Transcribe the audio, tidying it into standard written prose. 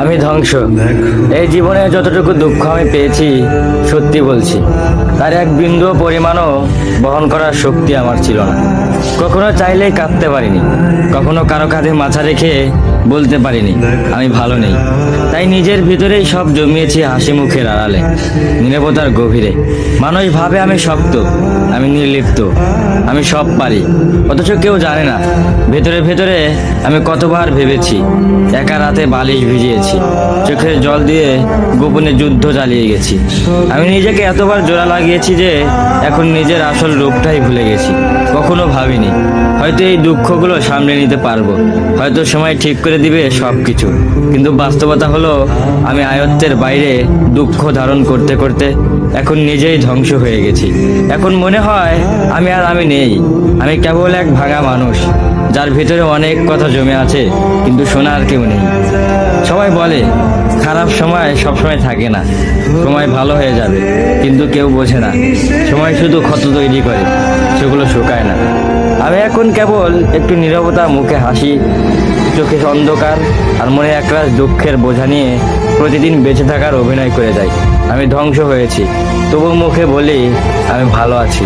আমি ধ্বংস। এই জীবনে যতটুকু দুঃখ আমি পেয়েছি, সত্যি বলছি, তার এক বিন্দু পরিমাণও বহন করার শক্তি আমার ছিল না। কখনো চাইলেই কাঁদতে পারিনি, কখনো কারো কাঁধে মাথা রেখে বলতে পারিনি আমি ভালো নেই। তাই নিজের ভিতরেই সব জমিয়েছি হাসি মুখের আড়ালে, নীরবতার গভীরে। মানুষ ভাবে আমি শক্ত, আমি নির্লিপ্ত, আমি সব পারি, অথচ কেউ জানে না ভেতরে ভেতরে আমি কতবার ভেবেছি। একা রাতে বালিশ ভিজিয়েছি, চোখের জল দিয়ে গোপনে যুদ্ধ চালিয়ে গেছি। আমি নিজেকে এতবার জোড়া লাগিয়েছি যে এখন নিজের আসল রূপটাই ভুলে গেছি। কখনো ভাবিনি হয়তো এই দুঃখগুলো সামলে নিতে পারবো, হয়তো সময় ঠিক করে দিবে সব কিছু। কিন্তু বাস্তবতা হলো আমি আয়ত্তের বাইরে দুঃখ ধারণ করতে করতে এখন নিজেই ধ্বংস হয়ে গেছি। এখন মনে হয় আমি নেই, আমি কেবল এক ভাঙা মানুষ, যার ভিতরে অনেক কথা জমে আছে কিন্তু শোনার কেউ নেই। সবাই বলে খারাপ সময় সবসময় থাকে না, সময় ভালো হয়ে যাবে, কিন্তু কেউ বোঝে না সময় শুধু ক্ষত তৈরি করে, সেগুলো শুকায় না। আমি এখন কেবল একটু নীরবতা, মুখে হাসি, চোখে অন্ধকার আর মনে একরাশ দুঃখের বোঝা নিয়ে প্রতিদিন বেঁচে থাকার অভিনয় করে যাই। আমি ধ্বংস হয়েছি, তবু মুখে বলি আমি ভালো আছি।